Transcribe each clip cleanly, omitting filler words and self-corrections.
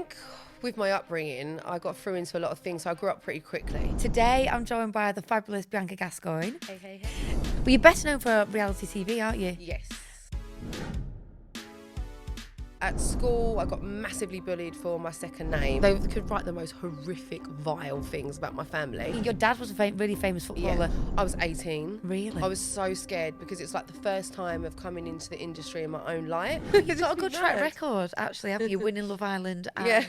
think with my upbringing, I got through into a lot of things, so I grew up pretty quickly. Today, I'm joined by the fabulous Bianca Gascoigne. Hey, hey, hey. Well, you're best known for reality TV, aren't you? Yes. At school, I got massively bullied for my second name. They could write the most horrific, vile things about my family. Your dad was a really famous footballer. Yeah, I was 18. Really? I was so scared because it's like the first time of coming into the industry in my own light. You've got a good track record, actually, haven't you? Winning Love Island and Yeah.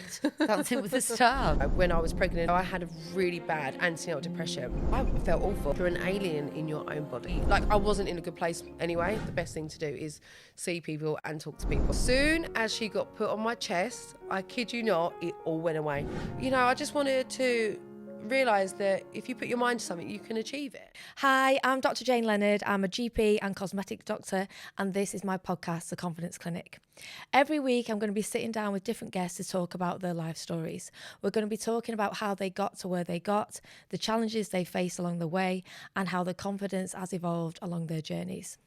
Dancing with the Stars. When I was pregnant, I had a really bad antenatal depression. I felt awful. You're an alien in your own body. Like, I wasn't in a good place anyway. The best thing to do is see people and talk to people. Soon as she got put on my chest, I kid you not, it all went away. You know, I just wanted to realise that if you put your mind to something, you can achieve it. Hi, I'm Dr. Jane Leonard. I'm a GP and cosmetic doctor, and this is my podcast, The Confidence Clinic. Every week, I'm going to be sitting down with different guests to talk about their life stories. We're going to be talking about how they got to where they got, the challenges they faced along the way, and how their confidence has evolved along their journeys.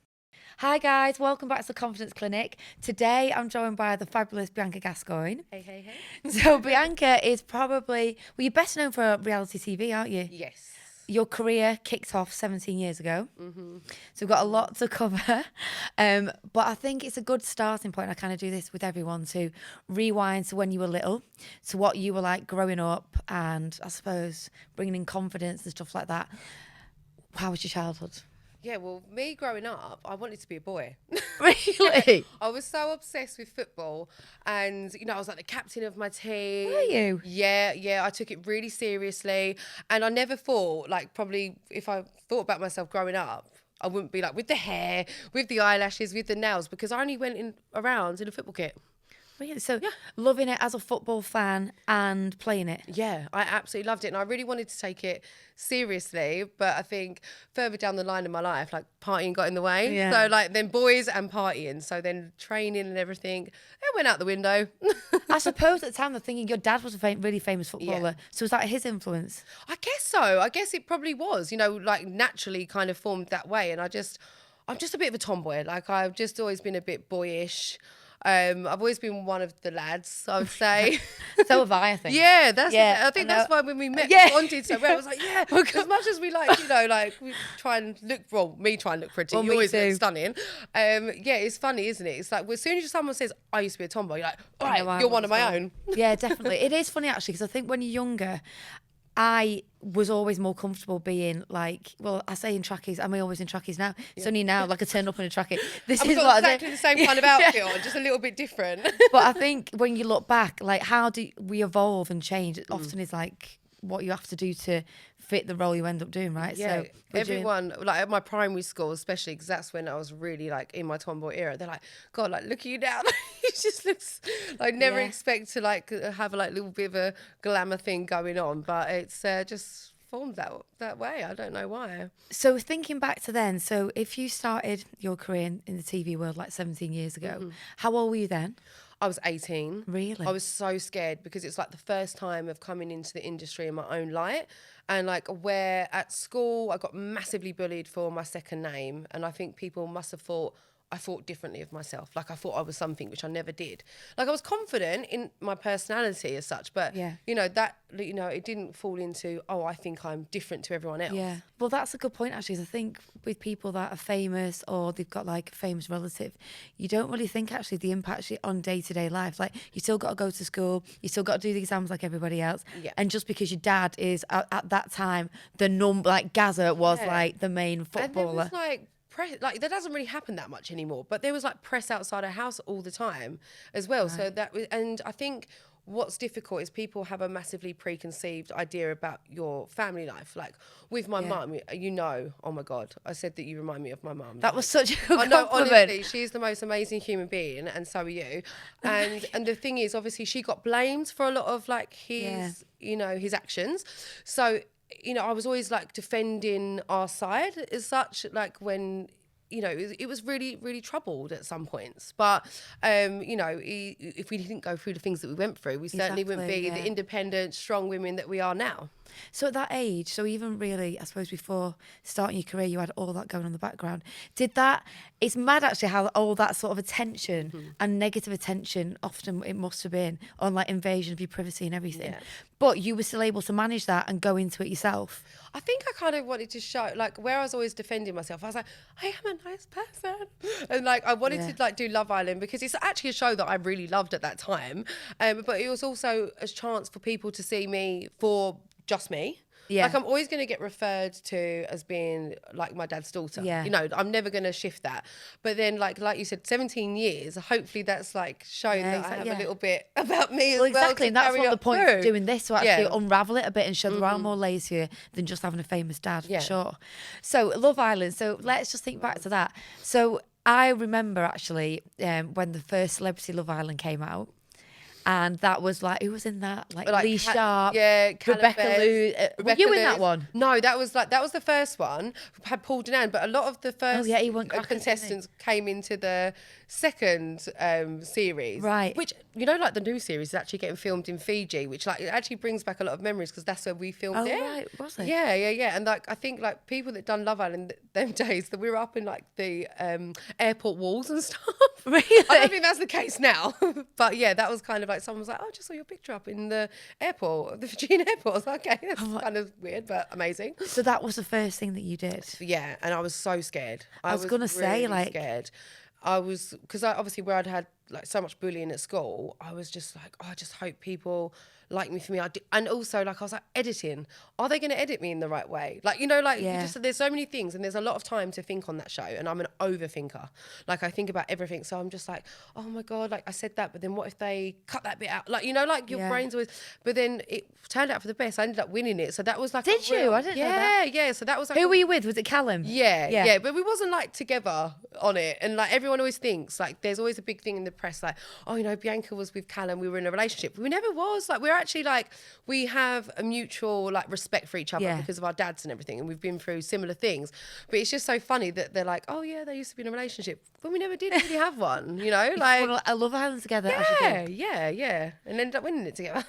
Hi guys, welcome back to The Confidence Clinic. Today I'm joined by the fabulous Bianca Gascoigne. Hey, hey, hey. So Bianca is probably, well, you're best known for reality TV, aren't you? Yes. Your career kicked off 17 years ago. Mm-hmm. So we've got a lot to cover. But I think it's a good starting point. I kind of do this with everyone to rewind to when you were little, to what you were like growing up, and I suppose bringing in confidence and stuff like that. How was your childhood? Yeah, well, me growing up, I wanted to be a boy. Really? I was so obsessed with football, and you know, I was like the captain of my team. Were you? Yeah, I took it really seriously, and I never thought, like, probably if I thought about myself growing up, I wouldn't be like with the hair, with the eyelashes, with the nails, because I only went around in a football kit. Really? So loving it as a football fan and playing it? Yeah, I absolutely loved it, and I really wanted to take it seriously, but I think further down the line in my life, like, partying got in the way. Yeah. So like then boys and partying, so then training and everything, it went out the window. I suppose at the time I'm thinking your dad was a really famous footballer. Yeah. So was that his influence? I guess so. I guess it probably was, you know, like naturally kind of formed that way, and I'm just a bit of a tomboy. Like, I've just always been a bit boyish. I've always been one of the lads, I would say. So have I think. Yeah, I think that's why when we met, we bonded so well. I was like, yeah, as much as we like, you know, like we try and look, me try and look pretty. Well, You always too. look stunning. Yeah, it's funny, isn't it? It's like, as soon as someone says, I used to be a tomboy, you're like, all right, No, I you're one was of my well. own. Yeah, definitely. It is funny actually, because I think when you're younger, I was always more comfortable being like, well, I say in trackies. Am I always in trackies now? It's only now, like, I turn up in a trackie. This I've is got what exactly the same kind of outfit on, just a little bit different. But I think when you look back, like, how do we evolve and change? It often is like what you have to do to fit the role you end up doing, right? Yeah, so everyone, like at my primary school especially, because that's when I was really like in my tomboy era, they're like, God, like, look at you now. You just looks like, never Yeah. expect to like have a like little bit of a glamour thing going on, but it's just formed that way. I don't know why. So thinking back to then, so if you started your career in the TV world like 17 years ago, how old were you then? I was 18. Really? I was so scared because it's like the first time of coming into the industry in my own light. And like, where at school, I got massively bullied for my second name. And I think people must have thought I thought differently of myself. Like, I thought I was something, which I never did. Like, I was confident in my personality as such, but, you know, that, you know, it didn't fall into, oh, I think I'm different to everyone else. Yeah. Well, that's a good point, actually. 'Cause I think with people that are famous or they've got like a famous relative, you don't really think actually the impact actually on day-to-day life. Like, you still got to go to school, you still got to do the exams like everybody else. Yeah. And just because your dad is at that time, like Gaza was like the main footballer. And there was like press, like, that doesn't really happen that much anymore, but there was like press outside our house all the time as well. Right. So that was, and I think what's difficult is people have a massively preconceived idea about your family life. Like with my mum, you know, oh my God, I said that you remind me of my mum. That was such a good compliment. compliment. Honestly, she's the most amazing human being, and so are you. And the thing is, obviously, she got blamed for a lot of like his, you know, his actions. So, you know, I was always like defending our side as such, like when you know, it was really, really troubled at some points. But, you know, if we didn't go through the things that we went through, we certainly wouldn't be the independent, strong women that we are now. So at that age, so even really, I suppose before starting your career, you had all that going on in the background. It's mad actually how all that sort of attention and negative attention, often it must have been, on like invasion of your privacy and everything. Yeah. But you were still able to manage that and go into it yourself. I think I kind of wanted to show, like, where I was always defending myself, I was like, I am a nice person. And like, I wanted to like do Love Island because it's actually a show that I really loved at that time. But it was also a chance for people to see me for just me. Yeah. Like, I'm always going to get referred to as being like my dad's daughter. Yeah. You know, I'm never going to shift that. But then, like you said, 17 years, hopefully that's like shown that I have a little bit about me as well. Exactly. And that's one of the points of doing this, to actually unravel it a bit and show there are more layers here than just having a famous dad, for sure. So, Love Island. So, let's just think back to that. So, I remember actually when the first Celebrity Love Island came out. And that was like, who was in that? Like Lee Sharp, Rebecca Lou. Were you in that one? No, that was the first one. Had Paul Denan, but a lot of the first contestants came into the second series. Right. Which, you know, like the new series is actually getting filmed in Fiji, which like it actually brings back a lot of memories because that's where we filmed it. Oh, right. Was it? Yeah. And like I think like people that done Love Island them days, that we were up in like the airport walls and stuff. Really? I don't think that's the case now. But yeah, that was kind of like, someone was like, oh, I just saw your picture up in the airport, the Virginia airport. I was like, okay, that's kind of weird, but amazing. So that was the first thing that you did? Yeah, and I was so scared. I was going to say, really like... scared. I was, because obviously where I'd had like so much bullying at school, I was just like, oh, I just hope people like me for me. And also, like, I was like, editing. Are they going to edit me in the right way? Like, you know, like, there's so many things and there's a lot of time to think on that show. And I'm an overthinker. Like, I think about everything. So I'm just like, oh my God, like I said that, but then what if they cut that bit out? Like, you know, like your brain's always, but then it turned out for the best. I ended up winning it. So that was like, did you? I didn't know that. Yeah. So that was like, who were you with? Was it Callum? Yeah. But we wasn't like together on it. And like everyone always thinks, like, there's always a big thing in the press, like, oh, you know, Bianca was with Callum, we were in a relationship. We never was. Like, we're actually like, we have a mutual like respect for each other because of our dads and everything, and we've been through similar things. But it's just so funny that they're like, oh yeah, they used to be in a relationship, but we never did really have one, you know? Like, I Love Island together. Yeah, and ended up winning it together.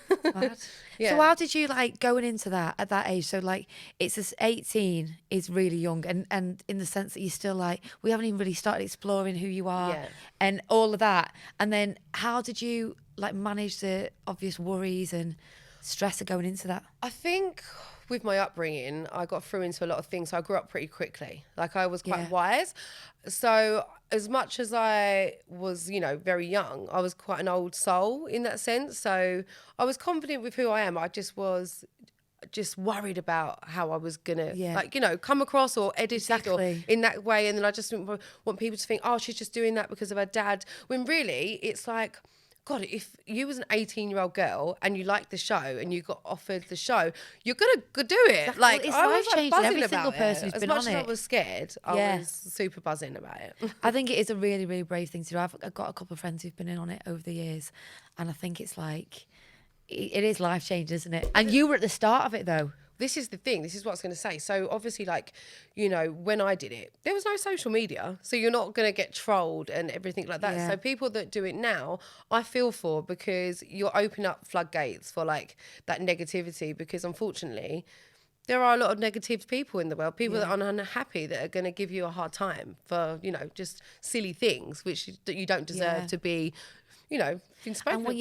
So how did you like going into that at that age? So like it's this 18 is really young, and in the sense that you're still like, we haven't even really started exploring who you are and all of that. And then how did you like manage the obvious worries and stress of going into that? I think with my upbringing, I got through into a lot of things. So I grew up pretty quickly. Like, I was quite wise. So as much as I was, you know, very young, I was quite an old soul in that sense. So I was confident with who I am. I just was just worried about how I was gonna like, you know, come across or edit it or in that way. And then I just didn't want people to think, oh, she's just doing that because of her dad. When really it's like, God, if you was an 18-year-old girl and you liked the show and you got offered the show, you're gonna go do it. Exactly. Like, it's I was life-changing. buzzing Every about single person it. who's been on it. As much as I was scared, I was super buzzing about it. I think it is a really, really brave thing to do. I've got a couple of friends who've been in on it over the years, and I think it's like, it is life-changing, isn't it? And you were at the start of it, though. This is the thing. This is what I was going to say. So obviously, like, you know, when I did it, there was no social media. So you're not going to get trolled and everything like that. So people that do it now, I feel for, because you're opening up floodgates for like that negativity, because unfortunately there are a lot of negative people in the world, people that are unhappy, that are going to give you a hard time for, you know, just silly things, which you don't deserve to be, you know, been spoken and when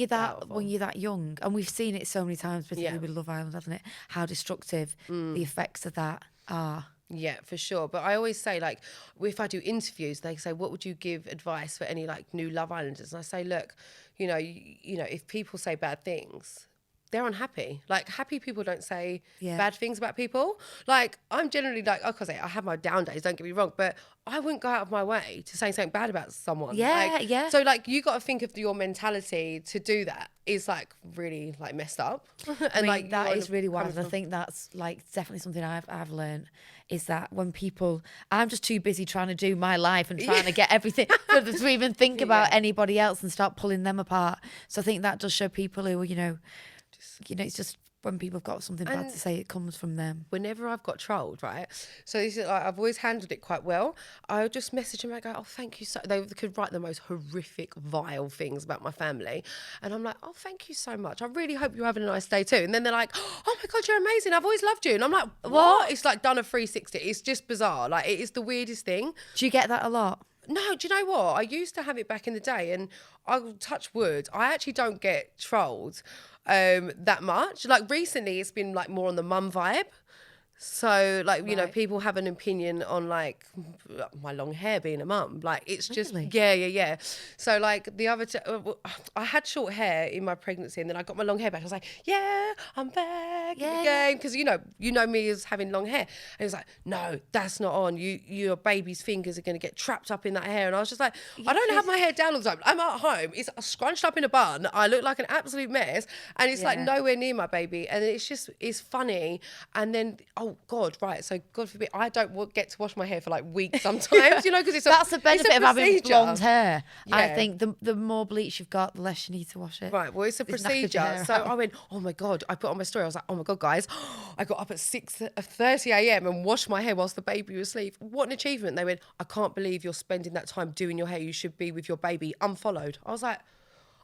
you're that young, and we've seen it so many times, particularly with Love Island, hasn't it? How destructive the effects of that are. Yeah, for sure. But I always say, like, if I do interviews, they say, what would you give advice for any like new Love Islanders? And I say, look, you know, if people say bad things, they're unhappy. Like, happy people don't say bad things about people. Like, I'm generally like, I have my down days, don't get me wrong, but I wouldn't go out of my way to say something bad about someone. So like, you got to think of your mentality to do that is like really like messed up. And I mean, like, that is really wise. I think that's like definitely something I've learned, is that when people, I'm just too busy trying to do my life and trying to get everything to even think about anybody else and start pulling them apart. So I think that does show people who, you know, it's just when people have got something bad to say, it comes from them. Whenever I've got trolled, right? So this is like, I've always handled it quite well. I would just message them and I go, oh, thank you so. They could write the most horrific, vile things about my family, and I'm like, oh, thank you so much. I really hope you're having a nice day too. And then they're like, oh my God, you're amazing. I've always loved you. And I'm like, what? It's like done a 360. It's just bizarre. Like, it is the weirdest thing. Do you get that a lot? No, do you know what? I used to have it back in the day, and I'll touch wood. I actually don't get trolled that much. Like recently, it's been like more on the mum vibe. So like, you know, people have an opinion on like my long hair being a mum. Like it's just, yeah. So like the other, I had short hair in my pregnancy and then I got my long hair back. I was like, yeah, I'm back in the game. Because you know me as having long hair. And it was like, no, that's not on. Your baby's fingers are going to get trapped up in that hair. And I was just like, I don't have my hair down all the time. I'm at home. It's scrunched up in a bun. I look like an absolute mess. And it's like nowhere near my baby. And it's funny. And then, oh God, right. So God forbid, I don't get to wash my hair for like weeks sometimes, you know, because that's the benefit of having blonde hair. Yeah. I think the more bleach you've got, the less you need to wash it. Right. Well, it's a procedure. So I went, oh my God, I put on my story. I was like, oh my God, guys, I got up at 6:30 a.m. and washed my hair whilst the baby was asleep. What an achievement. They went, I can't believe you're spending that time doing your hair. You should be with your baby. Unfollowed. I was like,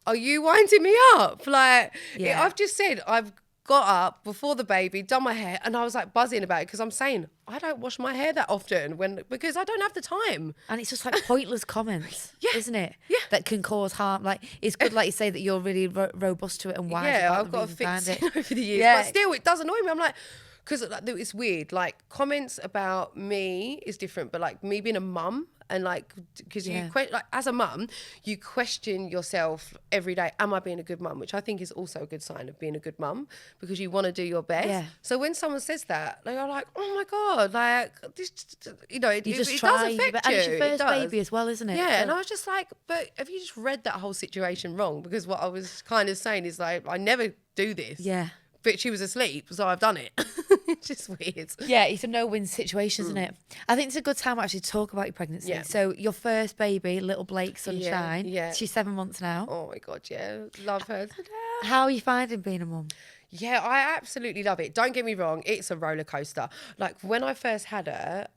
are you winding me up? Like, I've just said, I've got up before the baby, done my hair, and I was like buzzing about it because I'm saying I don't wash my hair that often because I don't have the time. And it's just like pointless comments, isn't it? Yeah. That can cause harm. Like it's good, like you say, that you're really robust to it and wise. Yeah, I've got to fix it over the years. But still, it does annoy me. I'm like, because like, it's weird. Like comments about me is different, but like me being a mum. And like, because like as a mum, you question yourself every day. Am I being a good mum? Which I think is also a good sign of being a good mum because you want to do your best. Yeah. So when someone says that, they are like, oh my God, like this, you know, it does affect you. And it's your first baby as well, isn't it? Yeah. So. And I was just like, but have you just read that whole situation wrong? Because what I was kind of saying is like, I never do this. Yeah. But she was asleep, so I've done it. It's just weird. Yeah, it's a no-win situation, isn't it? I think it's a good time actually to talk about your pregnancy. Yeah. So your first baby, little Blake Sunshine, she's 7 months now. Oh my God, yeah. Love her. How are you finding being a mum? Yeah, I absolutely love it. Don't get me wrong, it's a roller coaster. Like when I first had her,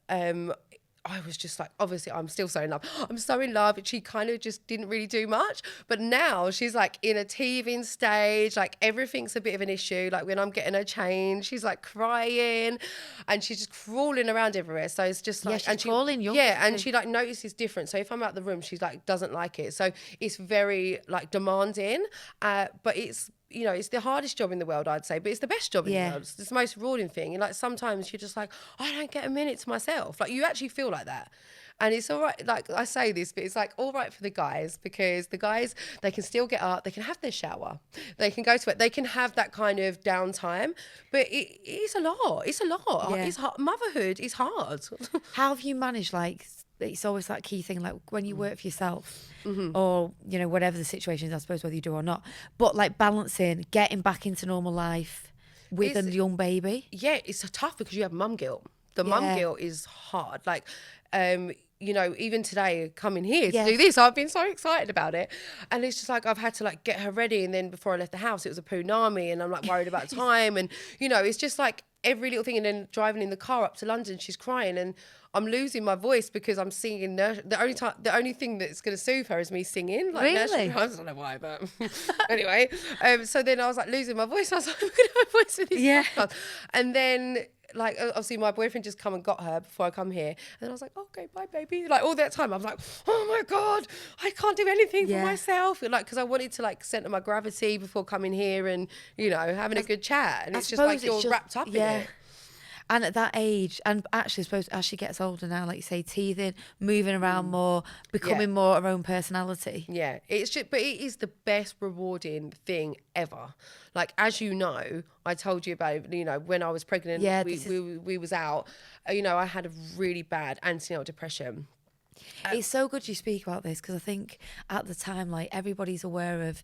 I was just like, obviously, I'm still so in love. I'm so in love. And she kind of just didn't really do much. But now she's like in a teething stage. Like everything's a bit of an issue. Like when I'm getting her changed, she's like crying and she's just crawling around everywhere. So it's just like, she's crawling. And she like notices different. So if I'm out the room, she's like, doesn't like it. So it's very like demanding, but it's, you know, it's the hardest job in the world, I'd say, but it's the best job in the world. It's the most rewarding thing. And like sometimes you're just like, I don't get a minute to myself. Like you actually feel like that. And it's all right. Like I say this, but it's like all right for the guys because the guys, they can still get up, they can have their shower, they can go to it, they can have that kind of downtime. But it is a lot. It's a lot. Yeah. It's hard. Motherhood is hard. How have you managed, like, it's always that key thing, like when you work for yourself or, you know, whatever the situation is, I suppose, whether you do or not, but like balancing, getting back into normal life with a young baby. Yeah, it's tough because you have mum guilt. The mum guilt is hard. Like, you know, even today coming here to do this, I've been so excited about it. And it's just like, I've had to like get her ready. And then before I left the house, it was a punami and I'm like worried about time. And, you know, it's just like every little thing. And then driving in the car up to London, she's crying and I'm losing my voice because I'm singing. The only thing that's going to soothe her is me singing. Like really? I don't know why, but anyway. So then I was like losing my voice. I was like, I'm going to have my voice for this podcast. And then like obviously my boyfriend just come and got her before I come here. And then I was like, okay, bye baby. Like all that time I was like, oh my God, I can't do anything for myself. Like, because I wanted to like center my gravity before coming here and, you know, having a good chat. And it's just like you're wrapped up in it. And at that age, and actually I suppose as she gets older now, like you say, teething, moving around more, becoming more her own personality. Yeah, it's just, but it is the best rewarding thing ever. Like, as you know, I told you about it, you know, when I was pregnant, we was out, you know, I had a really bad antenatal depression. It's so good you speak about this because I think at the time, like everybody's aware of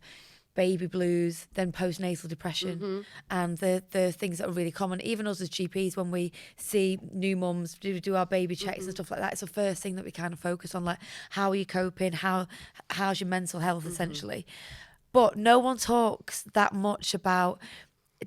baby blues, then postnatal depression, and the things that are really common. Even us as GPs, when we see new mums do our baby checks and stuff like that, it's the first thing that we kind of focus on, like how are you coping, how's your mental health essentially. But no one talks that much about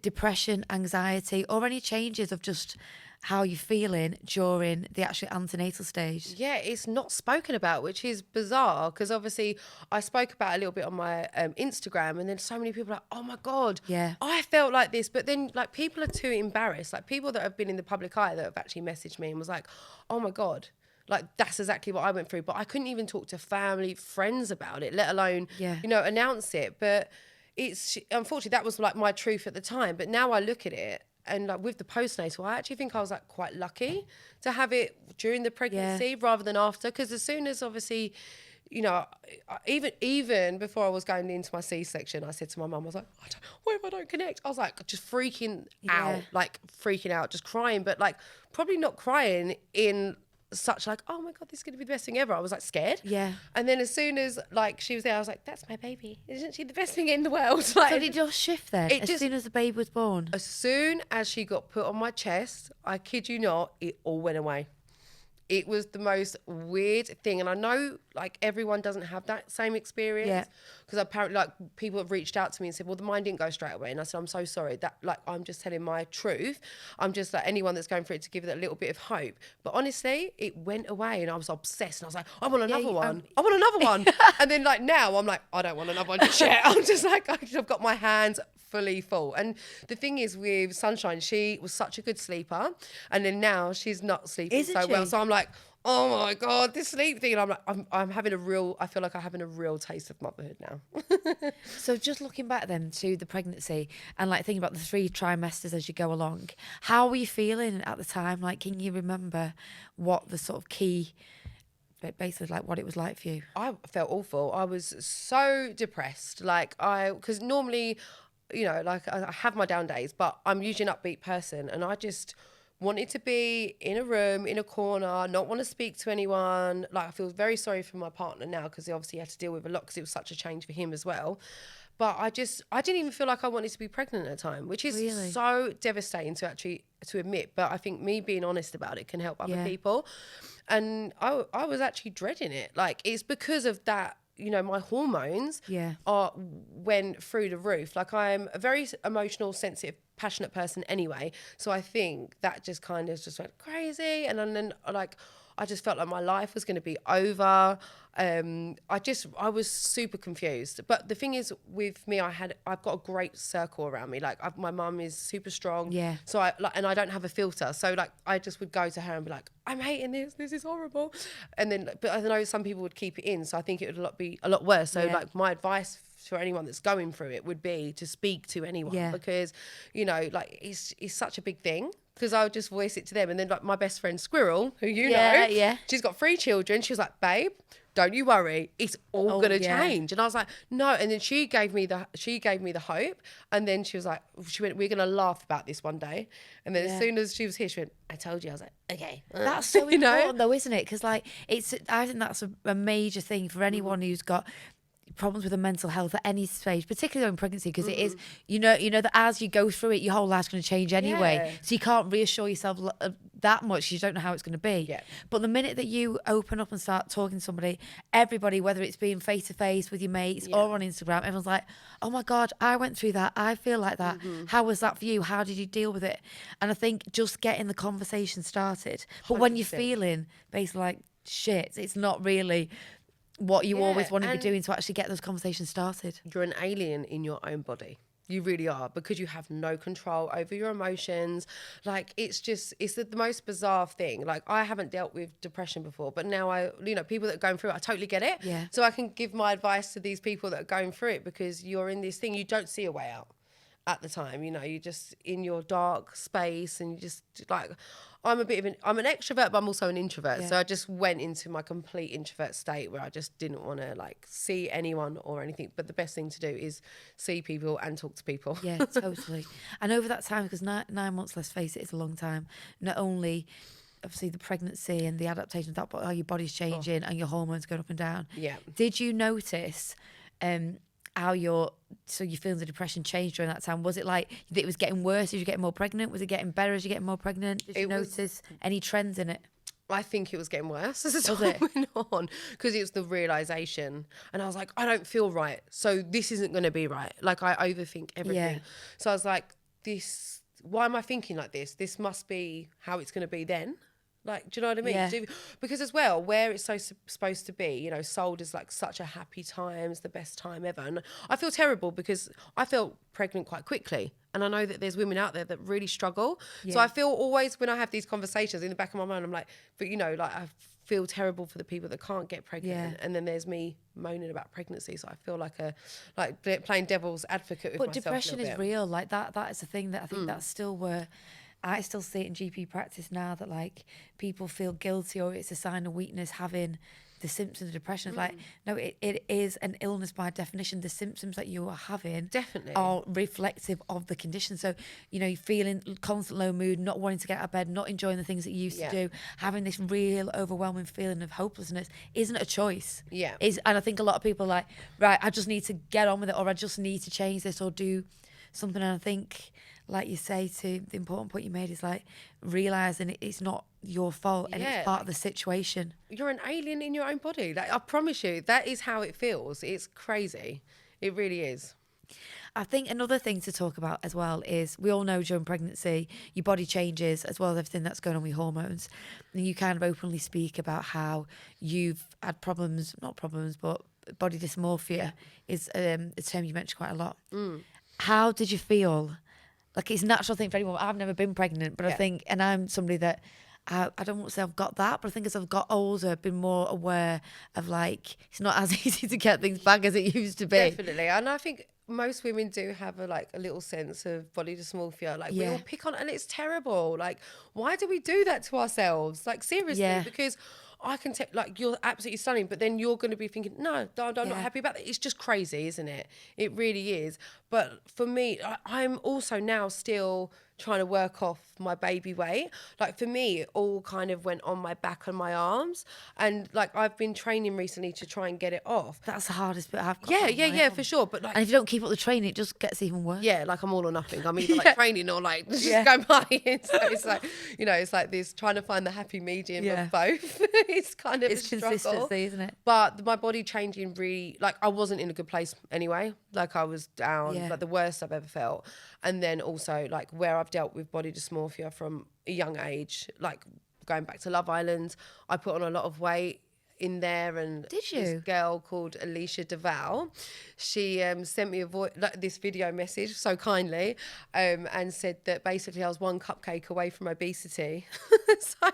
depression, anxiety, or any changes of just how you're feeling during the actual antenatal stage? Yeah, it's not spoken about, which is bizarre because obviously I spoke about it a little bit on my Instagram, and then so many people are like, oh my God, Yeah. I felt like this. But then like people are too embarrassed. Like people that have been in the public eye that have actually messaged me and was like, oh my God, like that's exactly what I went through. But I couldn't even talk to family, friends about it, let alone, Yeah. announce it. But it's unfortunately that was like my truth at the time. But now I look at it, and like with the postnatal, I actually think I was like quite lucky to have it during the pregnancy rather than after. Because as soon as obviously, even before I was going into my C-section, I said to my mum, I was like, what if I don't connect? I was like just freaking out, just crying, but like probably not crying in such like, oh my God, this is going to be the best thing ever. I was like scared. Yeah. And then as soon as like she was there, I was like, that's my baby. Isn't she the best thing in the world? Like, So did it just shift then? As soon as the baby was born? As soon as she got put on my chest, I kid you not, it all went away. It was the most weird thing. And I know like everyone doesn't have that same experience. Because apparently like people have reached out to me and said, well, mine didn't go straight away. And I said, I'm so sorry. That like I'm just telling my truth. I'm just like anyone that's going through it to give it a little bit of hope. But honestly, it went away and I was obsessed. And I was like, I want another one. I want another one. And then like now I'm like, I don't want another one just yet. I'm just like, I've got my hands fully full. And the thing is with Sunshine, she was such a good sleeper, and then now she's not sleeping well. So I'm like, oh my God, this sleep thing. And I'm like, I'm having I feel like I'm having a real taste of motherhood now. So just looking back then to the pregnancy and like thinking about the 3 trimesters as you go along, how were you feeling at the time? Like, can you remember what the sort of key, basically like what it was like for you? I felt awful. I was so depressed. Because normally, like I have my down days, but I'm usually an upbeat person, and I just wanted to be in a room, in a corner, not want to speak to anyone. Like I feel very sorry for my partner now because he obviously had to deal with a lot because it was such a change for him as well. But I didn't even feel like I wanted to be pregnant at the time, which is so devastating to admit. But I think me being honest about it can help other people. And I was actually dreading it. Like it's because of that. My hormones went through the roof. Like I'm a very emotional, sensitive, passionate person anyway. So I think that just kind of just went crazy. And then like, I just felt like my life was going to be over. I was super confused. But the thing is with me, I've got a great circle around me. Like my mum is super strong. Yeah. So I don't have a filter. So like, I just would go to her and be like, I'm hating this. This is horrible. And then, but I know some people would keep it in. So I think it would be a lot worse. So like my advice for anyone that's going through it would be to speak to anyone because, like it's such a big thing. Because I would just voice it to them. And then like my best friend Squirrel, who she's got 3 children. She was like, babe, don't you worry. It's all going to change. And I was like, no. And then she gave me the hope. And then she was like, we're going to laugh about this one day. And then as soon as she was here, she went, I told you. I was like, okay. That's so important though, isn't it? Because like, I think that's a major thing for anyone who's got problems with the mental health at any stage, particularly in pregnancy, because it is, that as you go through it, your whole life's going to change anyway. So you can't reassure yourself that much. You don't know how it's going to be. But the minute that you open up and start talking to somebody, everybody, whether it's being face to face with your mates or on Instagram, everyone's like, oh my God, I went through that. I feel like that. How was that for you? How did you deal with it? And I think just getting the conversation started. But 100%. When you're feeling basically like shit, it's not really what you always want to be doing to actually get those conversations started. You're an alien in your own body. You really are, because you have no control over your emotions. Like it's the most bizarre thing. Like I haven't dealt with depression before, but now people that are going through it, I totally get it. Yeah. So I can give my advice to these people that are going through it, because you're in this thing, you don't see a way out at the time. You're just in your dark space, and you just like, I'm an extrovert, but I'm also an introvert. So I just went into my complete introvert state where I just didn't want to like see anyone or anything. But the best thing to do is see people and talk to people. Yeah, totally. And over that time, because 9 months, let's face it, it's a long time. Not only obviously the pregnancy and the adaptation of that, but how your body's changing and your hormones going up and down. Yeah. Did you notice how your feelings of depression changed during that time? Was it like it was getting worse as you getting more pregnant? Was it getting better as you getting more pregnant? Did you notice any trends in it? I think it was getting worse as time went on, because it was the realisation. And I was like, I don't feel right, so this isn't going to be right. Like I overthink everything. So I was like, why am I thinking like this? This must be how it's going to be then. Like, do you know what I mean? Yeah. Because as well, where it's supposed to be, you know, sold as like such a happy time, it's the best time ever. And I feel terrible because I felt pregnant quite quickly. And I know that there's women out there that really struggle. Yeah. So I feel always when I have these conversations in the back of my mind, I'm like, but you know, like I feel terrible for the people that can't get pregnant. Yeah. And then there's me moaning about pregnancy. So I feel like playing devil's advocate with But myself. depression is real. Like that is the thing that I think that's still where I still see it in GP practice now, that like people feel guilty or it's a sign of weakness having the symptoms of depression. It's like, no, it is an illness by definition. The symptoms that you are having Definitely are reflective of the condition. So, you know, you're feeling constant low mood, not wanting to get out of bed, not enjoying the things that you used to do, having this real overwhelming feeling of hopelessness isn't a choice. Yeah. And I think a lot of people are like, right, I just need to get on with it, or I just need to change this or do something. And I think, like you say, to the important point you made is like realising it's not your fault and it's part of the situation. You're an alien in your own body. Like, I promise you, that is how it feels. It's crazy. It really is. I think another thing to talk about as well is we all know during pregnancy your body changes as well as everything that's going on with hormones. And you kind of openly speak about how you've had not problems, but body dysmorphia is a term you mention quite a lot. How did you feel? Like, it's a natural thing for anyone. I've never been pregnant, but I think, and I'm somebody that I don't want to say I've got that, but I think as I've got older, I've been more aware of like, it's not as easy to get things back as it used to be. Definitely. And I think most women do have a little sense of body dysmorphia. Like, we all pick on it and it's terrible. Like, why do we do that to ourselves? Like, seriously, because I can take, like, you're absolutely stunning, but then you're going to be thinking, no, I'm not happy about that. It's just crazy, isn't it? It really is. But for me, I'm also now still trying to work off my baby weight. Like, for me, it all kind of went on my back and my arms. And like, I've been training recently to try and get it off. That's the hardest bit I've got. Yeah, for sure. But like, and if you don't keep up the training, it just gets even worse. Yeah, like I'm all or nothing. I'm either like training or like just go by. So it's like, you know, it's like this trying to find the happy medium of both. It's kind of a struggle. Consistency, isn't it? But my body changing really, like, I wasn't in a good place anyway. Like, I was down, like the worst I've ever felt. And then also like where I've dealt with body dysmorphia from a young age, like going back to Love Island, I put on a lot of weight in there. And did you? This girl called Alicia Duval, she sent me this video message so kindly, and said that basically I was one cupcake away from obesity. So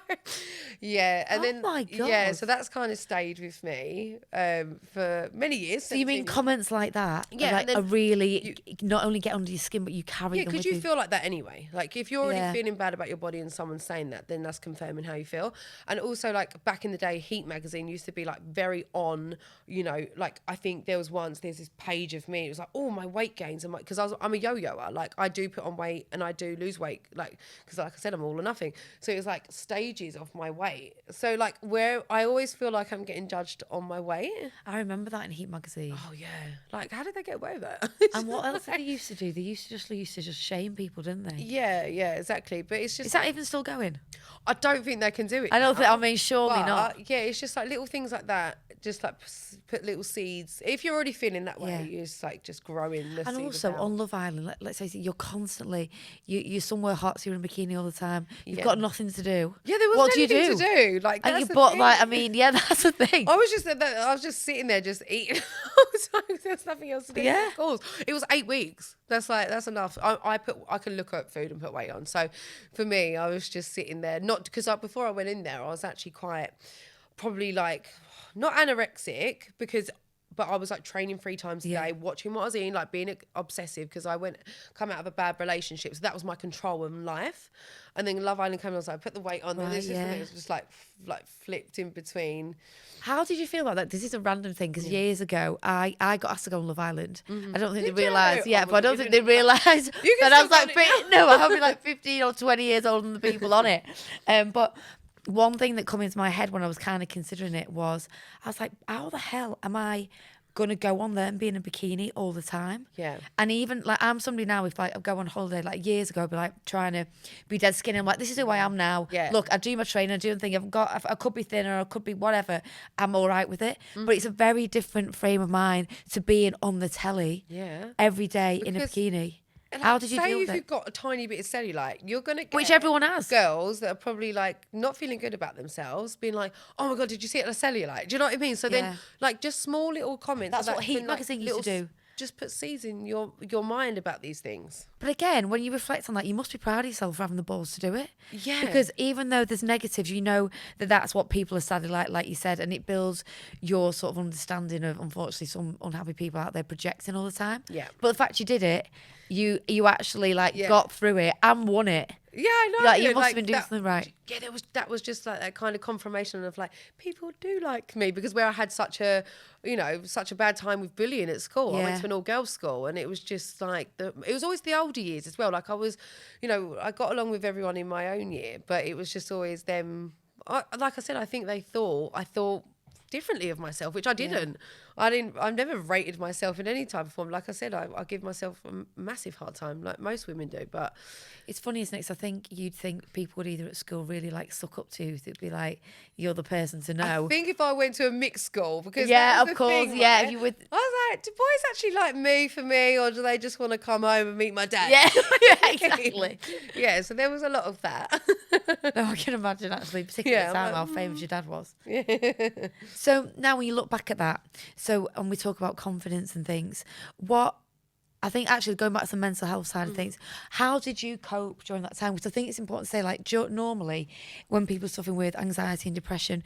yeah, and then my God. yeah, so that's kind of stayed with me for many years. So you mean comments like that? Yeah, like, are really not only get under your skin, but you carry them with you. because you feel like that anyway. Like, if you're already feeling bad about your body and someone's saying that, then that's confirming how you feel. And also, like, back in the day, Heat magazine used to be like very on, you know, like, I think there's this page of me, it was like, oh, my weight gains, and because I'm a yo-yoer, like, I do put on weight and I do lose weight, like, because like I said, I'm all or nothing. So it was like stages of my weight. So like, where I always feel like I'm getting judged on my weight. I remember that in Heat magazine. Oh yeah, like, how did they get away with that? And what else did they used to do? They used to just shame people, didn't they? Yeah, exactly. But it's just, is that even still going? I don't think they can do it. I don't think. I mean, surely not. Yeah, it's just like little things like that. Just like put little seeds. If you're already feeling that way, you're just like growing the seed. And also on Love Island, let's say you're constantly you're somewhere hot, so you're in a bikini all the time. You've got nothing to do. Yeah, there wasn't what anything do you do? to do. Like, and that's you bought like, I mean, yeah, that's the thing. I was just sitting there, just eating. There's nothing else to do. Yeah, of course. It was 8 weeks. That's enough. I can look at food and put weight on. So for me, I was just sitting there. Not because before I went in there, I was actually quite probably like not anorexic but I was like training 3 times a day, watching what I was eating, like being obsessive because I come out of a bad relationship. So that was my control in life. And then Love Island came and I was like, put the weight on. And it was just like flipped in between. How did you feel about that? This is a random thing because years ago, I got asked to go on Love Island. I don't think they realised. Yeah, but I don't think they realised that I was like, I'll be like 15 or 20 years older than the people on it. But one thing that came into my head when I was kind of considering it was, I was like, how the hell am I going to go on there and be in a bikini all the time? Yeah. And even like, I'm somebody now, if like I go on holiday, like years ago, I'd be like trying to be dead skinny. I'm like, this is who I am now. Yeah. Look, I do my training, I do the thing. I could be thinner, I could be whatever. I'm all right with it. But it's a very different frame of mind to being on the telly every day in a bikini. How did you say deal with if it? you've got a tiny bit of cellulite, you're gonna get Which everyone has. girls that are probably like not feeling good about themselves, being like, "Oh my god, did you see it on a cellulite?" Do you know what I mean? So Yeah. then, like, just small little comments. That's that what Heat can, like, magazine used to little do. Just put seeds in your mind about these things. But again, when you reflect on that, you must be proud of yourself for having the balls to do it. Yeah. Because even though there's negatives, you know that that's what people are sadly like you said, and it builds your sort of understanding of, unfortunately, some unhappy people out there projecting all the time. Yeah. But the fact you did it, you actually Yeah. got through it and won it. Yeah, I know. Like, you must have been doing something right. Yeah, that was just like that kind of confirmation of like people do like me, because where I had such a bad time with bullying at school. I went Yeah. to an all girls school, and it was just like it was always the older years as well. Like I was, I got along with everyone in my own year, but it was just always them. Like I said, I think I thought differently of myself, which I didn't. I've never rated myself in any type of form. Like I said, I give myself a massive hard time, like most women do. But it's funny, isn't it? 'Cause I think you'd think people would either at school really like suck up to you. It'd be like, you're the person to know. I think if I went to a mixed school, because Yeah, that was of the course, thing, yeah, right? you would- I was like, do boys actually like me for me, or do they just want to come home and meet my dad? Yeah, yeah, exactly. Yeah, so there was a lot of that. No, I can imagine actually, particularly at the time, how famous your dad was. So now when you look back at that, and we talk about confidence and things, what I think actually going back to the mental health side of things, how did you cope during that time? Because I think it's important to say, like, normally when people are suffering with anxiety and depression,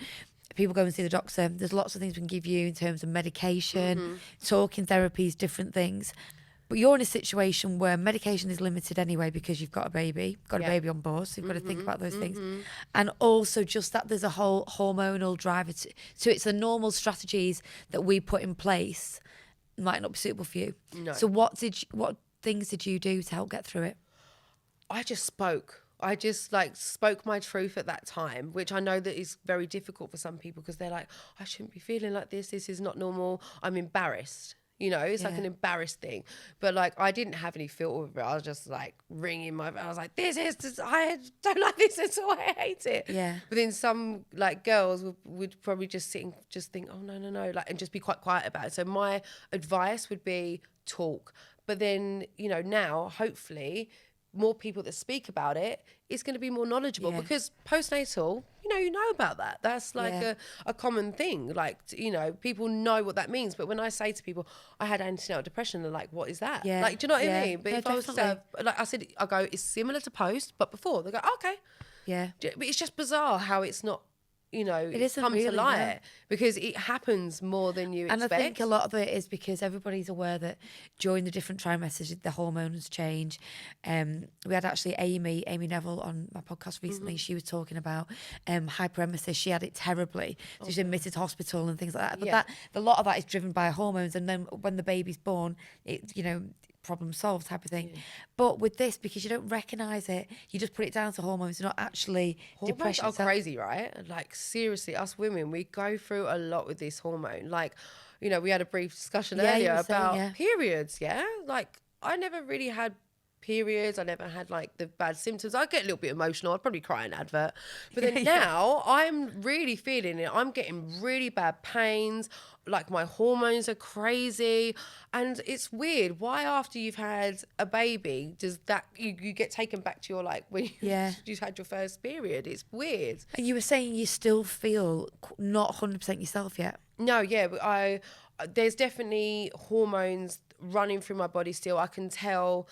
people go and see the doctor. There's lots of things we can give you in terms of medication, talking therapies, different things. But you're in a situation where medication is limited anyway because you've got a baby on board, so you've got to think about those things. And also just that there's a whole hormonal driver to it. So the normal strategies that we put in place might not be suitable for you. No. So what things did you do to help get through it? I just spoke. I just spoke my truth at that time, which I know that is very difficult for some people, because they're like, I shouldn't be feeling like this. This is not normal. I'm embarrassed. It's like an embarrassed thing. But I didn't have any filter with it. I was just ringing I was like, I don't like this at all. I hate it. Yeah. But then some girls would probably just sit and just think, oh, no. And just be quite quiet about it. So my advice would be talk. But then, now, hopefully, more people that speak about it, it's going to be more knowledgeable, because postnatal, you know about that. That's a common thing. People know what that means. But when I say to people, I had antenatal depression, they're like, what is that? Yeah. Do you know what I Yeah. mean? But No, if I was to have, I said, I go, it's similar to post, but before. They go, okay. Yeah. But it's just bizarre how it's not, It isn't come really, to light, no. because it happens more than you expect. And I think a lot of it is because everybody's aware that during the different trimesters, the hormones change. We had actually Amy Neville on my podcast recently. She was talking about hyperemesis. She had it terribly. So she's admitted to hospital and things like that. But a lot of that is driven by hormones. And then when the baby's born, problem solved type of thing. But with this, because you don't recognise it, you just put it down to hormones, not actually Hormones depression are itself. crazy, right? Seriously, us women, we go through a lot with this hormone. We had a brief discussion Yeah, you earlier were saying, about periods, I never really had periods. I never had the bad symptoms. I get a little bit emotional. I'd probably cry in an advert. But then now I'm really feeling it. I'm getting really bad pains. My hormones are crazy. And it's weird. Why after you've had a baby does that you get taken back to your when you had your first period? It's weird. And you were saying you still feel not 100% yourself yet. No, yeah, but there's definitely hormones running through my body still. I can tell,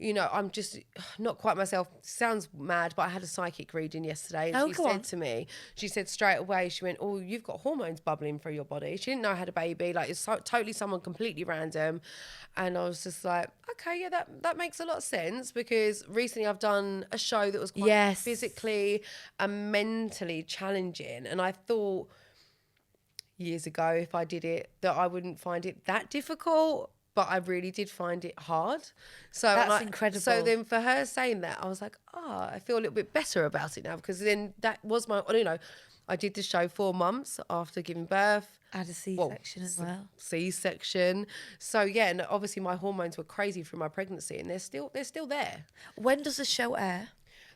I'm just not quite myself. Sounds mad, but I had a psychic reading yesterday, and she said to me, she said straight away, she went, oh, you've got hormones bubbling through your body. She didn't know I had a baby. It's totally someone completely random. And I was just like, okay, yeah, that makes a lot of sense, because recently I've done a show that was quite physically and mentally challenging. And I thought years ago, if I did it, that I wouldn't find it that difficult. But I really did find it hard. So that's incredible. So then for her saying that, I was like, I feel a little bit better about it now, because then that was my, I did the show 4 months after giving birth. I had a C-section as well. C-section. So yeah, and obviously my hormones were crazy through my pregnancy, and they're still there. When does the show air?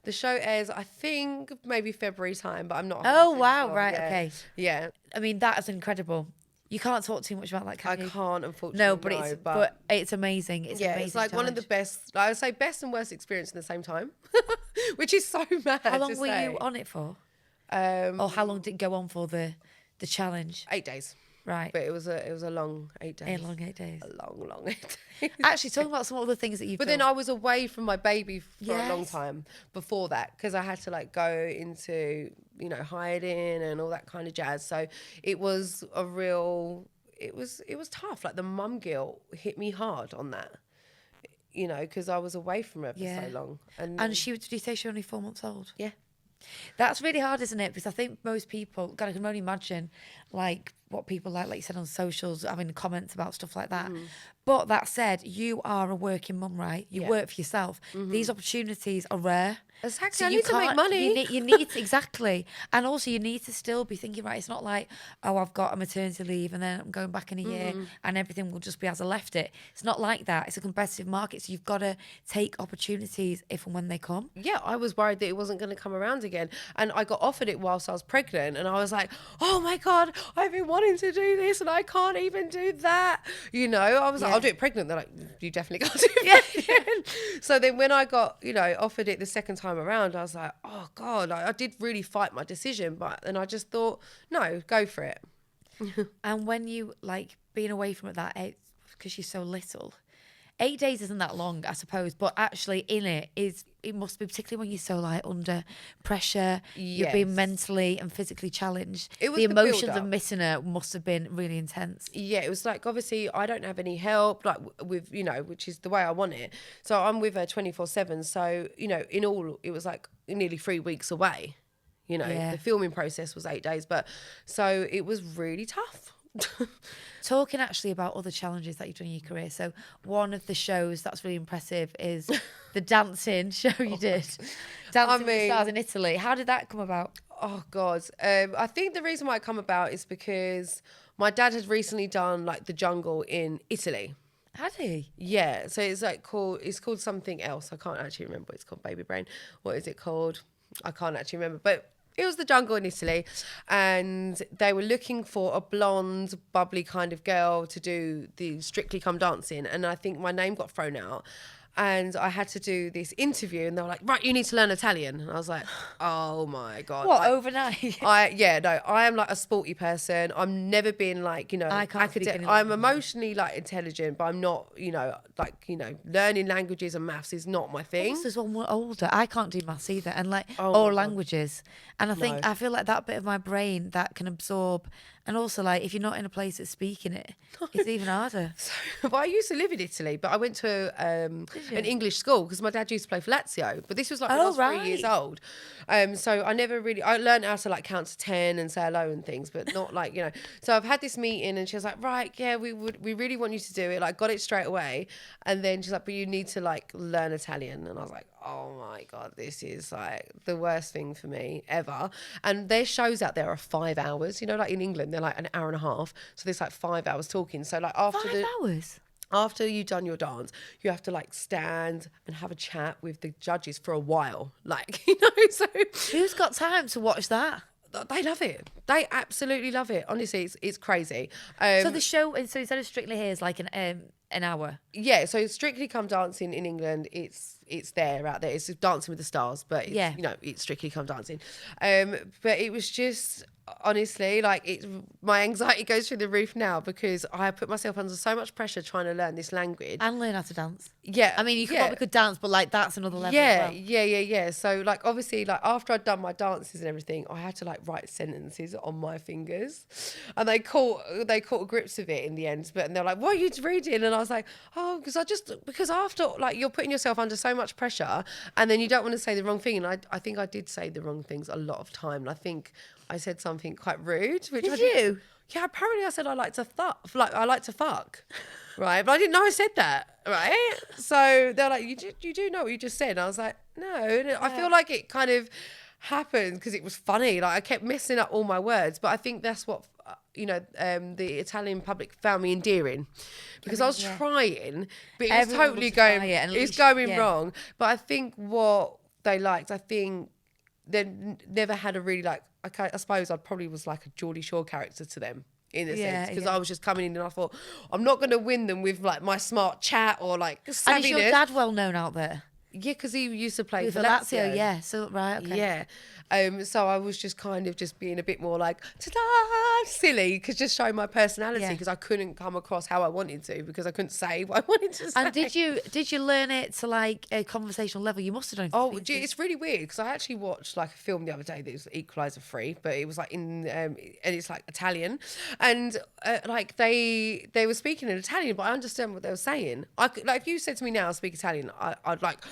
The show airs, I think, maybe February time, but I'm not. Oh, wow. sure. Right. Yeah. Okay. Yeah. I mean, that is incredible. You can't talk too much about that, can you? I can't, unfortunately. No, but it's amazing. It's an amazing it's like challenge. one of the best, I would say best and worst experience at the same time, which is so mad. How long were you on it for? Or how long did it go on for the challenge? 8 days. Right. But it was a long 8 days. A long 8 days. A long 8 days. Actually, talking about some other things that you've But done. then I was away from my baby for a long Yes. time before that, because I had to like go into, hiding and all that kind of jazz. So it was it was tough. Like the mum guilt hit me hard on that, because I was away from her for so long. And did you say she was only 4 months old? yeah. That's really hard, isn't it? Because I think most people, God, I can only imagine, like, what people like you said on socials, having comments about stuff like that. But that said, you are a working mum, right? You work for yourself. These opportunities are rare. Exactly. So I need to make money. You need to, exactly. And also you need to still be thinking, right, it's not like, oh, I've got a maternity leave and then I'm going back in a year and everything will just be as I left it. It's not like that. It's a competitive market. So you've got to take opportunities if and when they come. Yeah, I was worried that it wasn't going to come around again. And I got offered it whilst I was pregnant. And I was like, oh my God, I've been wanting to do this and I can't even do that. I was like, I'll do it pregnant. They're like, you definitely can't do it pregnant. So then when I got, offered it the second time around, I was like, oh God, I did really fight my decision. But then I just thought, no, go for it. And when you, like, being away from it that age, because she's so little, 8 days isn't that long, I suppose, but actually in it must be, particularly when you're so like under pressure, you're being mentally and physically challenged. It was the the emotions build-up. of missing her must have been really intense. Yeah, it was like, obviously I don't have any help, like with, which is the way I want it. So I'm with her 24/7. So, in all, it was like nearly 3 weeks away. The filming process was 8 days, but so it was really tough. Talking actually about other challenges that you've done in your career. So one of the shows that's really impressive is the dancing show you did. Dancing with the Stars in Italy. How did that come about? Oh God. I think the reason why it come about is because my dad had recently done like the jungle in Italy. Had he? Yeah. So it's called something else. I can't actually remember what it's called, baby brain. What is it called? I can't actually remember. But it was the jungle in Italy, and they were looking for a blonde, bubbly kind of girl to do the Strictly Come Dancing. And I think my name got thrown out. And I had to do this interview, and they were like, right, you need to learn Italian. And I was like, oh my God. What, overnight? I am like a sporty person. I'm never been like, I'm emotionally like intelligent, but I'm not, learning languages and maths is not my thing. As one more older, I can't do maths either, and or languages. And I feel like that bit of my brain that can absorb. And also, like, if you're not in a place that's speaking it, it's even harder. But I used to live in Italy, but I went to an English school because my dad used to play for Lazio. But this was like when I was 3 years old. So I learned how to like count to 10 and say hello and things, but not like, So I've had this meeting and she was like, right, yeah, we really want you to do it. Like, got it straight away. And then she's like, but you need to like learn Italian. And I was like, oh my God, this is like the worst thing for me ever. And their shows out there are 5 hours, like in England, they're like an hour and a half. So there's like 5 hours talking. So like after 5 hours? After you've done your dance, you have to like stand and have a chat with the judges for a while. Like, so. Who's got time to watch that? They love it. They absolutely love it. Honestly, it's crazy. So the show, so instead of Strictly Here, is like an hour. Yeah. So Strictly Come Dancing in England, it's there out there. It's Dancing with the Stars, but it's Strictly Come Dancing. But it was just, honestly, like my anxiety goes through the roof now because I put myself under so much pressure trying to learn this language and learn how to dance. Yeah, I mean, you probably could dance, but like that's another level. Yeah, as well. yeah. So like obviously, like after I'd done my dances and everything, I had to like write sentences on my fingers, and they caught grips of it in the end. But they're like, "What are you reading?" And I was like, "Oh, because after like you're putting yourself under so much pressure, and then you don't want to say the wrong thing." And I think I did say the wrong things a lot of time. And I think I said something quite rude. Which Did you? Yeah, apparently I said I like to fuck. Right, but I didn't know I said that, right? So they're like, you do know what you just said? And I was like, no. Yeah. I feel like it kind of happened because it was funny. Like I kept messing up all my words, but I think that's what the Italian public found me endearing because I was trying, but it was totally going wrong. But I think what they liked, I think they never had a really like. I suppose I probably was like a Geordie Shore character to them in a sense, because I was just coming in and I thought, I'm not going to win them with like my smart chat or like savviness. And is your dad well known out there? Yeah, because he used to play for Lazio. Lazio. Yeah, so right, okay. Yeah. So I was just kind of just being a bit more like, ta-da, silly, because just showing my personality, because I couldn't come across how I wanted to, because I couldn't say what I wanted to say. And did you learn it to like a conversational level? You must have done. Oh, it's really weird, because I actually watched like a film the other day that was Equalizer 3, but it was like and it's like Italian, and like they were speaking in Italian, but I understand what they were saying. Like if you said to me now, speak Italian, I'd like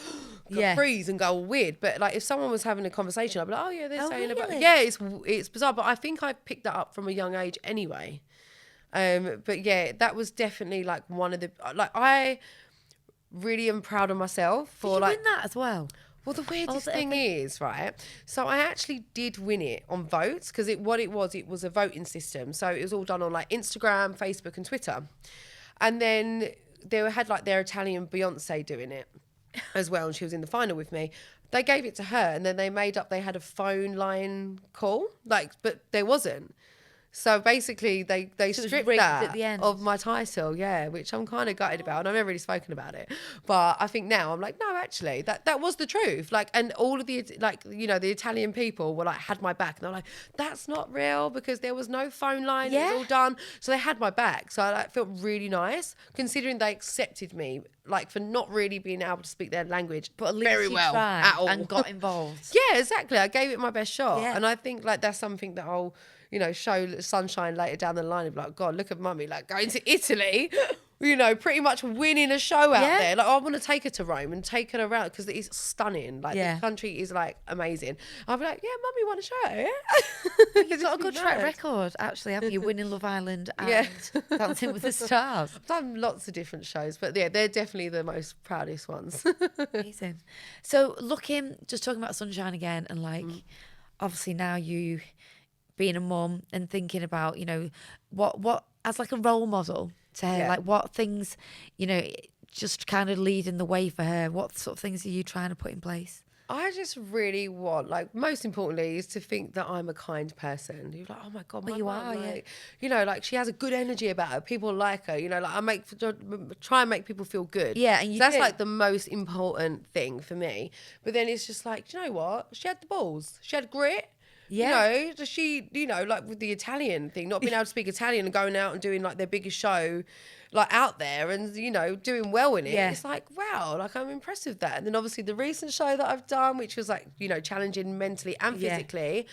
freeze and go all weird. But like if someone was having a conversation, I'd be like, oh yeah, they're saying about it's bizarre. But I think I picked that up from a young age anyway. But yeah, that was definitely like one of the I really am proud of myself for Did you win that as well? Well, the weirdest thing is, right, so I actually did win it on votes, because it was a voting system. So it was all done on like Instagram, Facebook and Twitter. And then they had like their Italian Beyonce doing it as well, and she was in the final with me. They gave it to her, and then they had a phone line call, like, but there wasn't. So basically, they stripped that at the end of my title, which I'm kind of gutted about, and I've never really spoken about it. But I think now I'm like, no, actually, that was the truth. Like, and all of the the Italian people were like had my back, and they're like, that's not real, because there was no phone line. It was all done. So they had my back. So I felt really nice, considering they accepted me, like, for not really being able to speak their language, but at least very well tried at all, and got involved. Yeah, exactly. I gave it my best shot, and I think like that's something that I'll show Sunshine later down the line of like, God, look at mummy, like going to Italy, pretty much winning a show out there. Like, I want to take her to Rome and take her around, because it's stunning. Like, the country is like amazing. I'll be like, yeah, mummy won a show, yeah. You've got a good track record, actually, haven't you? Winning Love Island and Dancing with the Stars. I've done lots of different shows, but yeah, they're definitely the most proudest ones. Amazing. So just talking about Sunshine again, and like, obviously now you being a mum and thinking about, what as like a role model to her, like what things, just kind of leading the way for her. What sort of things are you trying to put in place? I just really want, like, most importantly, is to think that I'm a kind person. You're like, oh my God, my mum, like, like she has a good energy about her. People like her, like I try and make people feel good. Yeah, and that's like the most important thing for me. But then it's just like, do you know what? She had the balls. She had grit. Yeah. She, like with the Italian thing, not being able to speak Italian and going out and doing like their biggest show, like out there and, doing well in it. Yeah. It's like, wow, like I'm impressed with that. And then obviously the recent show that I've done, which was like, challenging mentally and physically,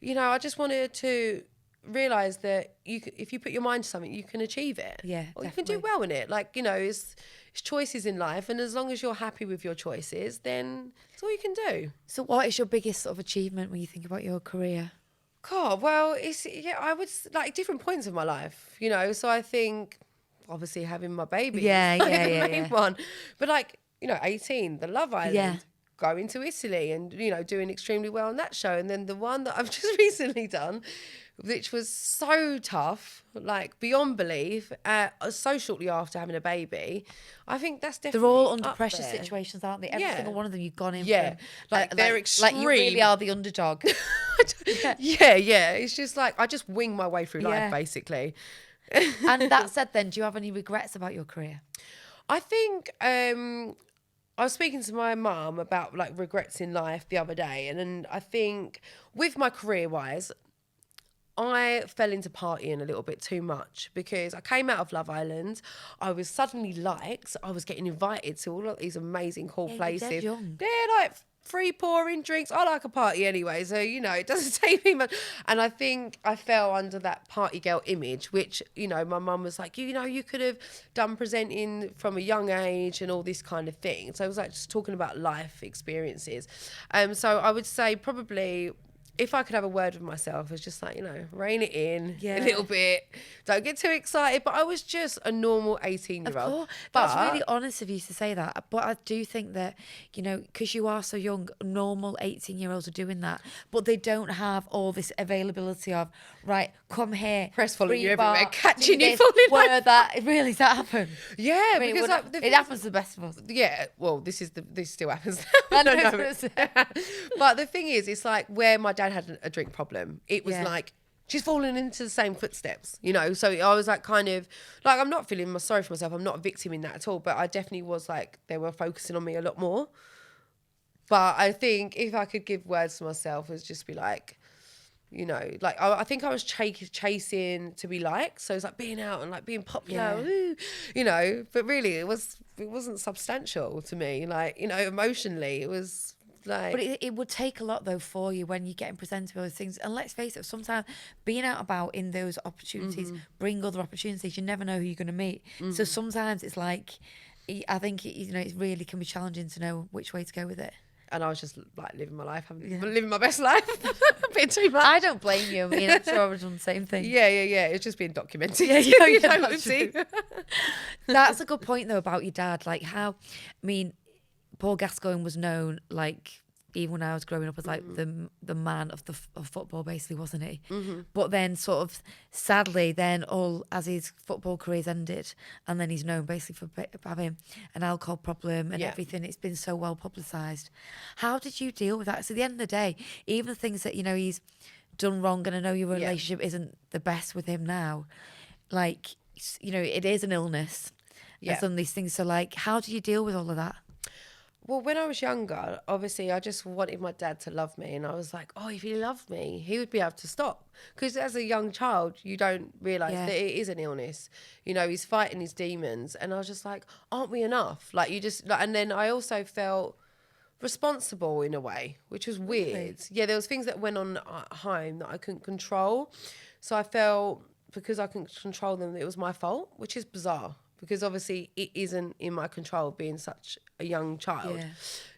I just wanted to realise that if you put your mind to something, you can achieve it. Yeah, or you can do well in it. Like, it's choices in life, and as long as you're happy with your choices, then it's all you can do. So what is your biggest sort of achievement when you think about your career? God, well, I would like different points of my life, so I think obviously having my baby is the main one, but like 18, the Love Island, going to Italy and doing extremely well on that show, and then the one that I've just recently done, which was so tough, like beyond belief, so shortly after having a baby. I think that's definitely they're all under pressure situations, aren't they? Every single one of them you've gone in for. Like they're extreme. Like you really are the underdog. Yeah. It's just like I just wing my way through life, basically. And that said, then, do you have any regrets about your career? I think I was speaking to my mum about like regrets in life the other day, and then I think with my career-wise, I fell into partying a little bit too much, because I came out of Love Island. I was suddenly liked. I was getting invited to all of these amazing cool places. You're dead young. They're like free pouring drinks. I like a party anyway, so it doesn't take me much. And I think I fell under that party girl image, which my mum was like, you could have done presenting from a young age and all this kind of thing. So I was like just talking about life experiences. So I would say probably, if I could have a word with myself, it's just like, rein it in a little bit. Don't get too excited. But I was just a normal 18-year-old. Of course. That's really honest of you to say that. But I do think that, because you are so young, normal 18-year-olds are doing that. But they don't have all this availability of, right, come here. Press following you everywhere, catching you falling like that. Really, does that happen? Yeah, I mean, because it happens to the best of us. Yeah, well, this still happens. No. But the thing is, it's like where my dad had a drink problem. It was like she's fallen into the same footsteps, you know? So I was like, kind of like, I'm not feeling sorry for myself. I'm not a victim in that at all. But I definitely was like, they were focusing on me a lot more. But I think if I could give words to myself, it would just be like, you know, like I think I was chasing to be liked. So it's like being out and like being popular, woo, you know, but really it wasn't substantial to me. Like, you know, emotionally it was like. But it would take a lot though for you when you're getting presented with those things. And let's face it, sometimes being out about in those opportunities bring other opportunities. You never know who you're going to meet. So sometimes it's like, I think, you know, it really can be challenging to know which way to go with it. And I was just like living my life, living my best life. A bit too much. I don't blame you. I mean, I'm sure I would have done the same thing. Yeah. It's just being documented. That's a good point though about your dad. Like how, I mean, Paul Gascoigne was known, like, even when I was growing up, as like the man of football, basically, wasn't he? But then sort of sadly, then as his football career's ended, and then he's known basically for having an alcohol problem and everything. It's been so well publicised. How did you deal with that? So at the end of the day, even the things that, you know, he's done wrong, and I know your relationship isn't the best with him now, like, you know, it is an illness. And some of these things. So like, how do you deal with all of that? Well, when I was younger, obviously, I just wanted my dad to love me. And I was like, oh, if he loved me, he would be able to stop. Because as a young child, you don't realise that it is an illness. You know, he's fighting his demons. And I was just like, aren't we enough? Like, you just... Like, and then I also felt responsible in a way, which was weird. Really? Yeah, there was things that went on at home that I couldn't control. So I felt, because I couldn't control them, it was my fault, which is bizarre. Because obviously it isn't in my control being such a young child,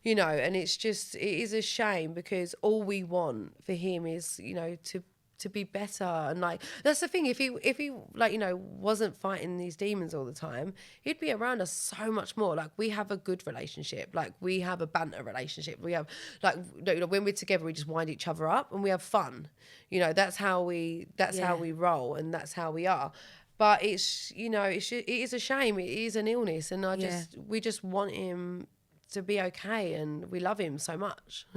you know, and it is a shame because all we want for him is, you know, to be better. And like, that's the thing, if he like, you know, wasn't fighting these demons all the time, he'd be around us so much more. Like, we have a good relationship, like we have a banter relationship, we have like, you know, when we're together we just wind each other up and we have fun, you know, that's how we roll and that's how we are. But it's, you know, it is a shame. It is an illness, and we just want him to be okay, and we love him so much.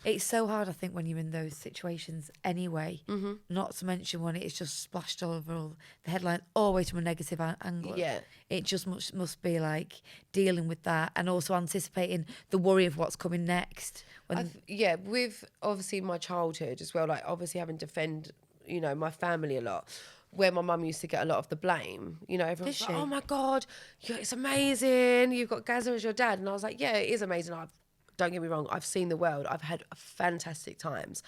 It's so hard, I think, when you're in those situations anyway. Not to mention when it's just splashed all over all the headlines, always from a negative angle. Yeah, it just must be like dealing with that, and also anticipating the worry of what's coming next. With obviously my childhood as well, like obviously having to defend, you know, my family a lot. Where my mum used to get a lot of the blame, you know, everyone's like, oh my God, it's amazing, you've got Gazza as your dad. And I was like, yeah, it is amazing. Don't get me wrong, I've seen the world, I've had fantastic times.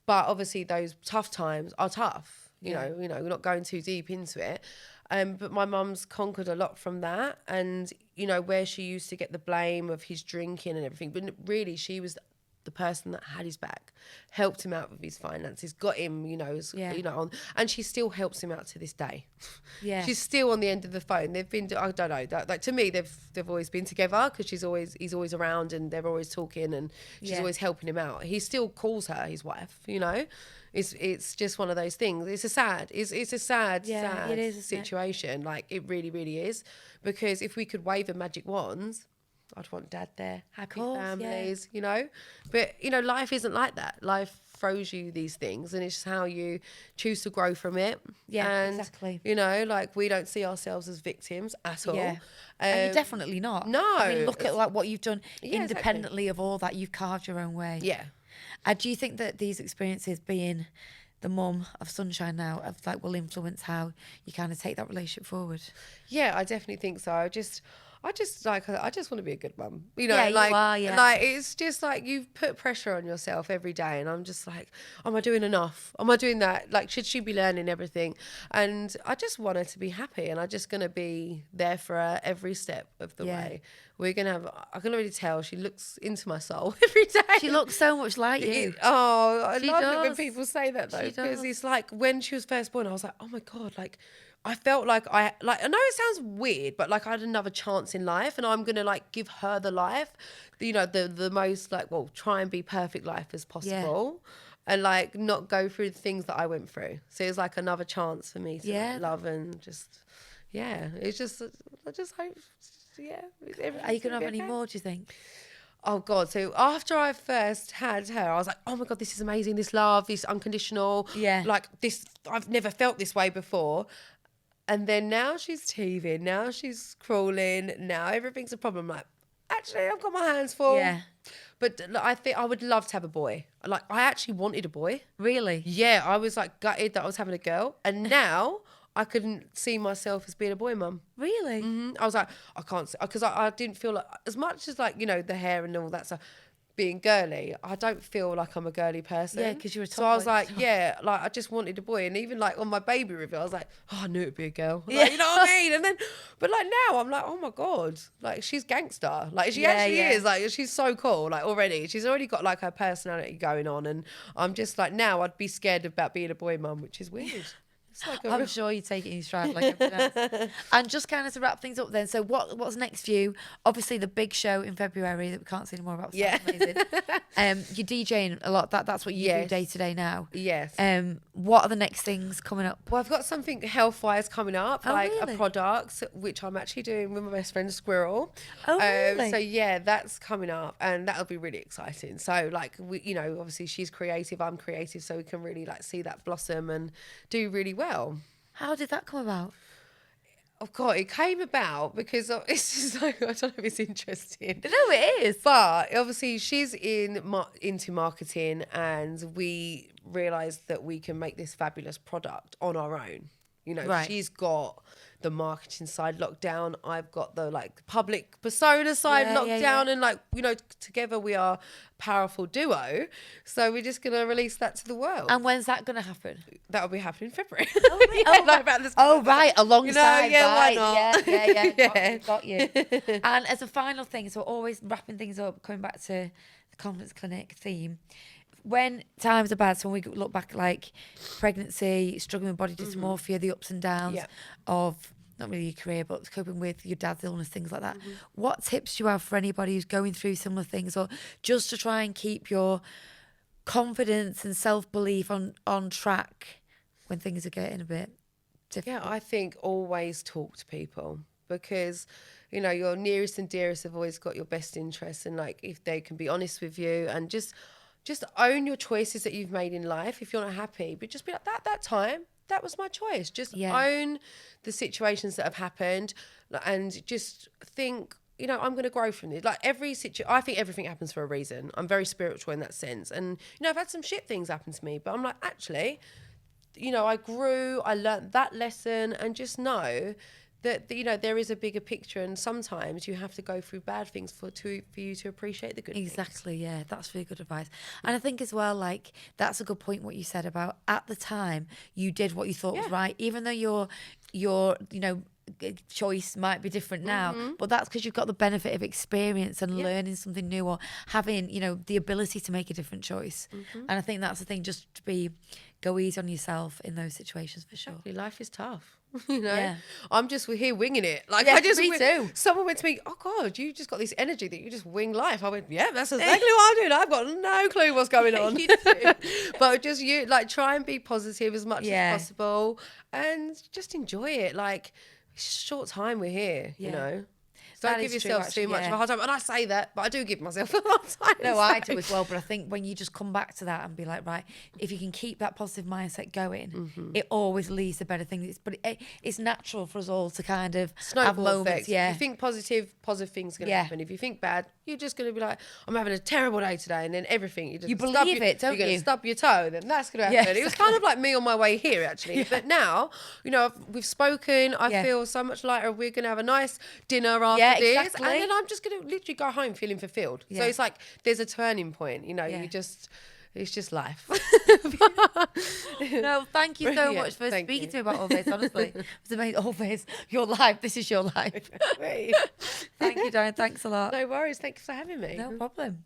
But obviously those tough times are tough, you know, we're not going too deep into it. But my mum's conquered a lot from that. And, you know, where she used to get the blame of his drinking and everything, but really she was the person that had his back, helped him out with his finances, got him, you know, on, and she still helps him out to this day. Yeah, she's still on the end of the phone. They've been, I don't know, like to me, they've always been together because he's always around and they're always talking and she's always helping him out. He still calls her his wife, you know. It's just one of those things. It's a sad situation. Like, it really, really is, because if we could wave a magic wand, I'd want dad there, happy families, you know. But, you know, life isn't like that. Life throws you these things and it's just how you choose to grow from it. Yeah, and, exactly. You know, like, we don't see ourselves as victims at all. Yeah. And you're definitely not. No. I mean, look at like what you've done independently of all that. You've carved your own way. Yeah. Do you think that these experiences, being the mum of Sunshine now, will influence how you kind of take that relationship forward? Yeah, I definitely think so. I just want to be a good mum, you know. Like it's just like you've put pressure on yourself every day, and I'm just like, am I doing enough? Am I doing that? Like, should she be learning everything? And I just want her to be happy, and I'm just gonna be there for her every step of the way. I can already tell she looks into my soul every day. She looks so much like you. I love it when people say that though, because it's like when she was first born, I was like, oh my God, like, I felt like I know it sounds weird, but like I had another chance in life, and I'm gonna like give her the life, you know, the most like, well, try and be perfect life as possible, and like not go through the things that I went through. So it was like another chance for me to like, love and just, it's just, I just hope, Are you gonna have any more, do you think? Oh God! So after I first had her, I was like, "Oh my God, this is amazing! This love, this unconditional, Yeah. like this. I've never felt this way before." And then now she's teething, now she's crawling, now everything's a problem. Like, actually, I've got my hands full. Yeah. But look, I think I would love to have a boy. Like, I actually wanted a boy. Really? Yeah, I was like gutted that I was having a girl, and now I couldn't see myself as being a boy mum. Really? I was like, I can't, because I didn't feel like, as much as like, the hair and all that stuff, being girly, I don't feel like I'm a girly person. Yeah, 'cause you're a So I was tomboy, like, so- yeah, like I just wanted a boy. And even like on my baby reveal, I was like, oh, I knew it'd be a girl. Like, Yeah. you know what I mean? And then, but like now I'm like, oh my God, like she's gangster. Like she Yeah, actually yeah. is. Like she's so cool. Like already, she's already got like her personality going on. And I'm just like, now I'd be scared about being a boy mum, which is weird. It's like I'm sure you take it in your stride like everything else. And just kind of to wrap things up then, so what's next for you? Obviously the big show in February that we can't say any more about. So Yeah. amazing. You're DJing a lot. That's what you do Yes. day to day now. Yes. What are the next things coming up? Well, I've got something health-wise coming up, Oh, like really? a product, which I'm actually doing with my best friend Squirrel. Oh, really? So yeah, that's coming up, and that'll be really exciting. So like, obviously she's creative, I'm creative, so we can really like see that blossom and do really well. How did that come about? Oh God, it came about because it's just like, I don't know if it's interesting. No, it is. But obviously she's into marketing, and we realised that we can make this fabulous product on our own. Right. She's got the marketing side locked down. I've got the like public persona side locked down. And like, together we are a powerful duo. So we're just going to release that to the world. And when's that going to happen? That'll be happening in February. Right, alongside. yeah, why right. not? Yeah. Yeah. Got you. And as a final thing, so always wrapping things up, coming back to the Confidence Clinic theme. When times are bad, so when we look back, like pregnancy, struggling with body dysmorphia, the ups and downs of not really your career, but coping with your dad's illness, things like that. What tips do you have for anybody who's going through similar things, or just to try and keep your confidence and self-belief on track when things are getting a bit difficult? Yeah, I think always talk to people, because your nearest and dearest have always got your best interests, and like if they can be honest with you and just own your choices that you've made in life. If you're not happy, but just be like, that time, that was my choice. Just own the situations that have happened, and just think, I'm going to grow from this. Like I think everything happens for a reason. I'm very spiritual in that sense. And, I've had some shit things happen to me, but I'm like, actually, I grew, I learned that lesson, and just know that there is a bigger picture, and sometimes you have to go through bad things for you to appreciate the good things. Exactly, yeah, that's really good advice. And I think as well, like, that's a good point what you said about at the time you did what you thought was right, even though your choice might be different now, but that's because you've got the benefit of experience and learning something new, or having the ability to make a different choice. And I think that's the thing, just to go easy on yourself in those situations, for sure. Life is tough. I'm just here winging it. Like, me too. Someone went to me, oh God, you just got this energy that you just wing life. I went, yeah, that's exactly what I'm doing. I've got no clue what's going on. You do. But just try and be positive as much as possible, and just enjoy it. Like, it's a short time we're here, So don't give yourself too much of a hard time. And I say that, but I do give myself a hard time. No, I do as well. But I think when you just come back to that and be like, right, if you can keep that positive mindset going, it always leads to better things. But it's natural for us all to kind of have moments. Effect. Yeah. If you think positive things are going to happen. If you think bad, you're just going to be like, I'm having a terrible day today. And then everything, you believe it, don't you? You're going to stub your toe, then that's going to happen. Yes. It was kind of like me on my way here, actually. But now, we've spoken. I feel so much lighter. We're going to have a nice dinner after this. Exactly. And then I'm just going to literally go home feeling fulfilled. So it's like there's a turning point, it's just life. No, thank you so much for speaking to me about all this, honestly. It's amazing. All this, your life, this is your life. Thank you, Diane. Thanks a lot. No worries. Thanks for having me. No problem.